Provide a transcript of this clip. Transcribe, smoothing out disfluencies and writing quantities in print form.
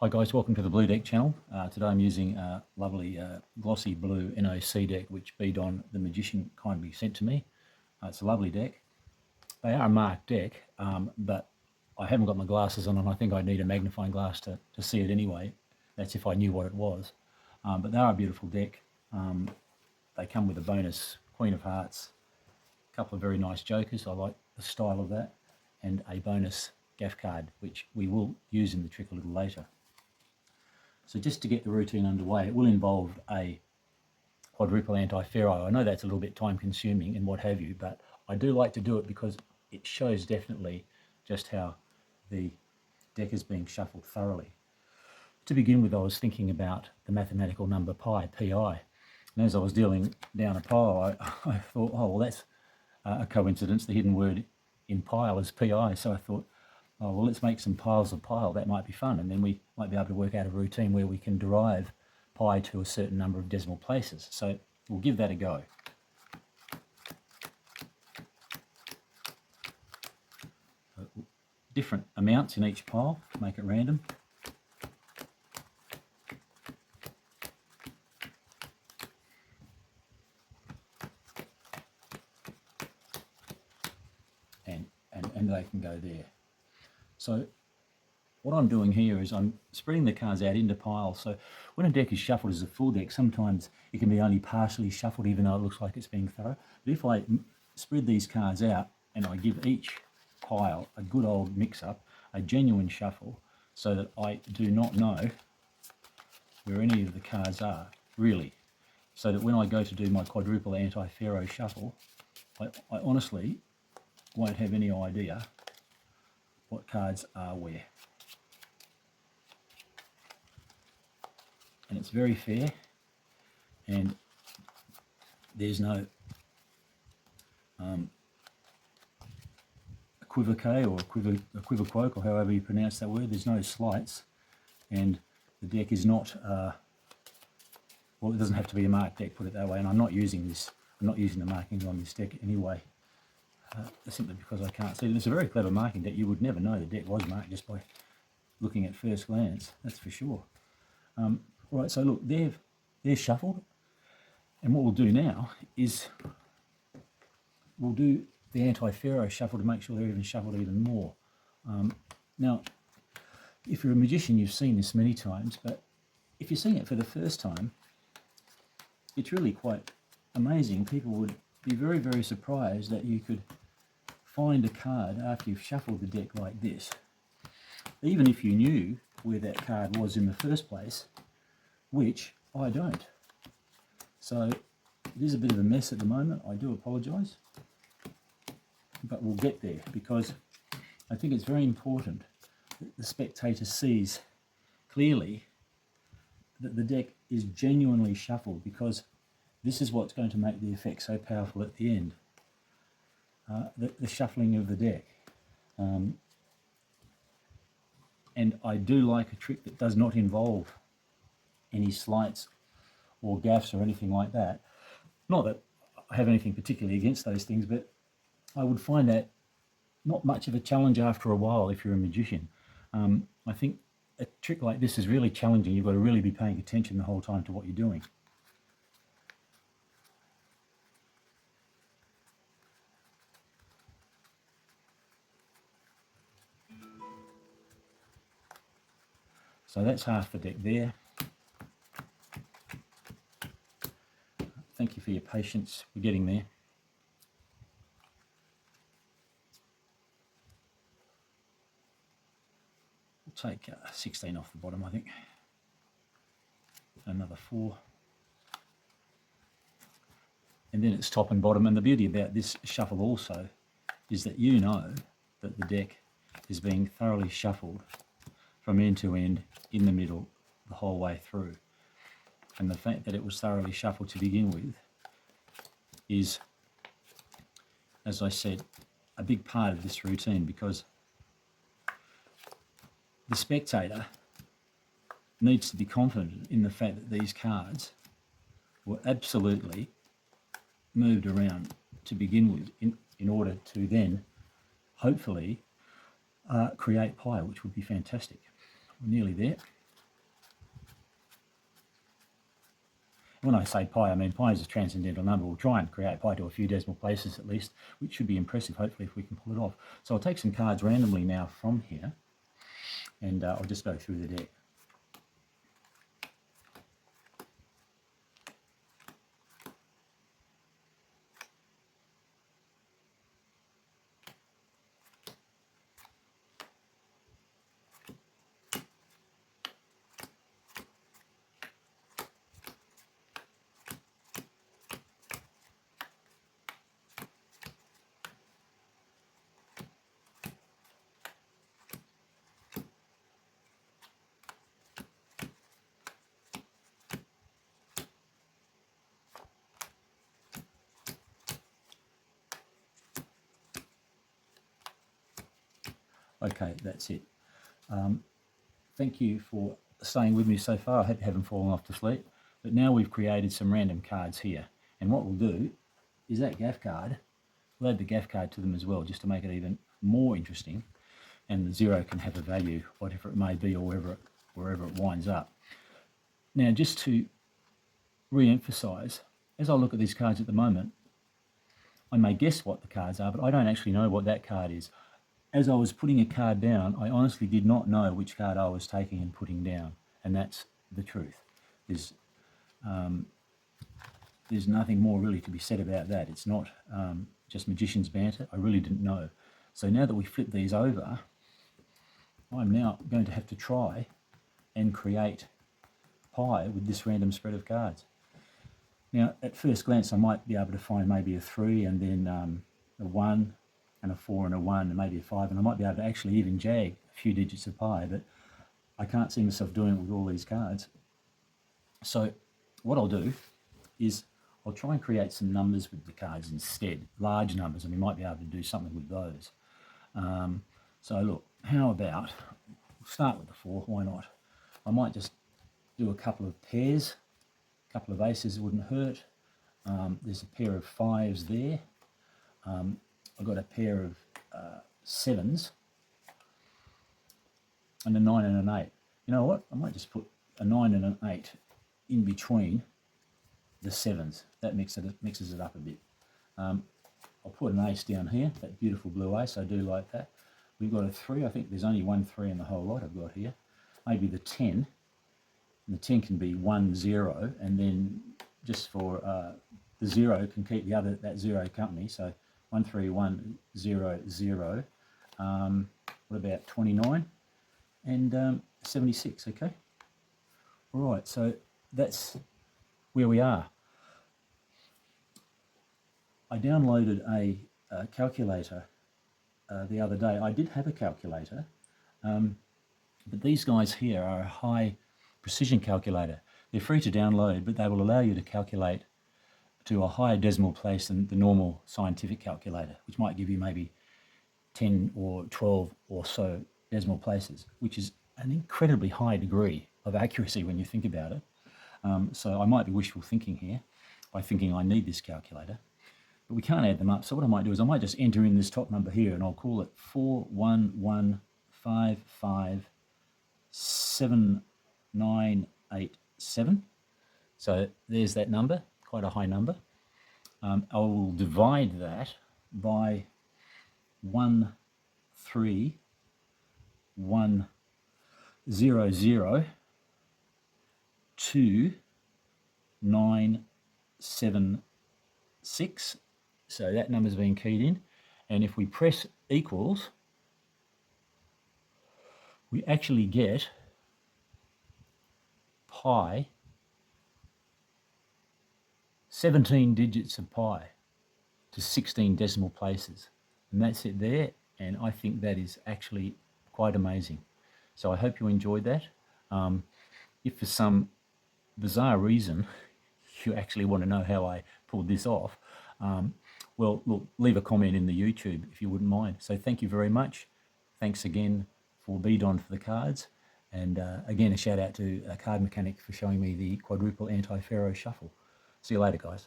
Hi guys, welcome to the Blue Deck channel. Today I'm using a lovely glossy blue NOC deck which Bidon the Magician kindly sent to me. It's a lovely deck. They are a marked deck, but I haven't got my glasses on and I think I'd need a magnifying glass to see it anyway. That's if I knew what it was. But they are a beautiful deck. They come with a bonus Queen of Hearts, a couple of very nice jokers, I like the style of that, and a bonus gaff card which we will use in the trick a little later. So just to get the routine underway, it will involve a quadruple anti-pharaoh. I know that's a little bit time consuming and what have you, but I do like to do it because it shows definitely just how the deck is being shuffled thoroughly. To begin with, I was thinking about the mathematical number pi, pi. And as I was dealing down a pile, I thought, oh, well, that's a coincidence. The hidden word in pile is pi. So I thought, oh, well, let's make some piles of pile. That might be fun. And then we might be able to work out a routine where we can derive pi to a certain number of decimal places. So we'll give that a go. Different amounts in each pile, make it random. And they can go there. So what I'm doing here is I'm spreading the cards out into piles. So when a deck is shuffled as a full deck, sometimes it can be only partially shuffled even though it looks like it's being thorough. But if I spread these cards out and I give each pile a good old mix-up, a genuine shuffle, so that I do not know where any of the cards are, really. So that when I go to do my quadruple anti-pharaoh shuffle, I honestly won't have any idea what cards are where. And it's very fair, and there's no equivoque or equivoque, or however you pronounce that word. There's no slights, and the deck is not, well, it doesn't have to be a marked deck, put it that way, and I'm not using the markings on this deck anyway. Simply because I can't see it. It's a very clever marking deck. You would never know the deck was marked just by looking at first glance, that's for sure. All right, so look, they're shuffled, and what we'll do now is we'll do the anti-pharaoh shuffle to make sure they're even shuffled even more. Now, if you're a magician, you've seen this many times, but if you're seeing it for the first time, it's really quite amazing. People would be very, very surprised that you could find a card after you've shuffled the deck like this, even if you knew where that card was in the first place, which I don't. So it is a bit of a mess at the moment. I do apologise, but we'll get there, because I think it's very important that the spectator sees clearly that the deck is genuinely shuffled, because this is what's going to make the effect so powerful at the end. The shuffling of the deck. And I do like a trick that does not involve any sleights or gaffes or anything like that. Not that I have anything particularly against those things, but I would find that not much of a challenge after a while if you're a magician. I think a trick like this is really challenging. You've got to really be paying attention the whole time to what you're doing. So that's half the deck there. Thank you for your patience. We're getting there. We'll take 16 off the bottom, I think. Another 4. And then it's top and bottom. And the beauty about this shuffle also is that you know that the deck is being thoroughly shuffled from end to end, in the middle, the whole way through. And the fact that it was thoroughly shuffled to begin with is, as I said, a big part of this routine, because the spectator needs to be confident in the fact that these cards were absolutely moved around to begin with in order to then hopefully create pi, which would be fantastic. We're nearly there. When I say pi, I mean pi is a transcendental number. We'll try and create pi to a few decimal places at least, which should be impressive, hopefully, if we can pull it off. So I'll take some cards randomly now from here, and I'll just go through the deck. Okay, that's it. Thank you for staying with me so far. I hope you haven't fallen off to sleep. But now we've created some random cards here. And what we'll do is that gaff card, we'll add the gaff card to them as well, just to make it even more interesting. And the 0 can have a value, whatever it may be, or wherever it winds up. Now, just to re-emphasize, as I look at these cards at the moment, I may guess what the cards are, but I don't actually know what that card is. As I was putting a card down, I honestly did not know which card I was taking and putting down, and that's the truth. There's nothing more really to be said about that. It's not just magician's banter. I really didn't know. So now that we flip these over, I'm now going to have to try and create pi with this random spread of cards. Now, at first glance, I might be able to find maybe a 3 and then a 1 and a 4 and a 1 and maybe a 5, and I might be able to actually even jag a few digits of pi, but I can't see myself doing it with all these cards. So what I'll do is I'll try and create some numbers with the cards instead, large numbers, and we might be able to do something with those. So look, how about, we'll start with the 4, why not? I might just do a couple of pairs, a couple of aces wouldn't hurt. There's a pair of 5s there. I've got a pair of 7s and a 9 and an 8. You know what? I might just put a 9 and an 8 in between the 7s. That mixes it up a bit. I'll put an ace down here, that beautiful blue ace. I do like that. We've got a 3. I think there's only one 3 in the whole lot I've got here. Maybe the 10. And the 10 can be 1, 0, and then just for the 0 can keep that 0 company. So 1, 3, 1, 0, 0. What about 29 and 76? Okay. All right. So that's where we are. I downloaded a calculator the other day. I did have a calculator, but these guys here are a high precision calculator. They're free to download, but they will allow you to calculate to a higher decimal place than the normal scientific calculator, which might give you maybe 10 or 12 or so decimal places, which is an incredibly high degree of accuracy when you think about it. So I might be wishful thinking here by thinking I need this calculator, but we can't add them up. So what I might do is I might just enter in this top number here, and I'll call it 411557987. So there's that number, quite a high number. I will divide that by 131,002,976. So that number's been keyed in. And if we press equals, we actually get pi, 17 digits of pi to 16 decimal places. And that's it there. And I think that is actually quite amazing. So I hope you enjoyed that. If for some bizarre reason you actually want to know how I pulled this off, well, look, leave a comment in the YouTube if you wouldn't mind. So thank you very much. Thanks again for Bidon for the cards. And again, a shout out to Card Mechanic for showing me the quadruple anti-pharaoh shuffle. See you later, guys.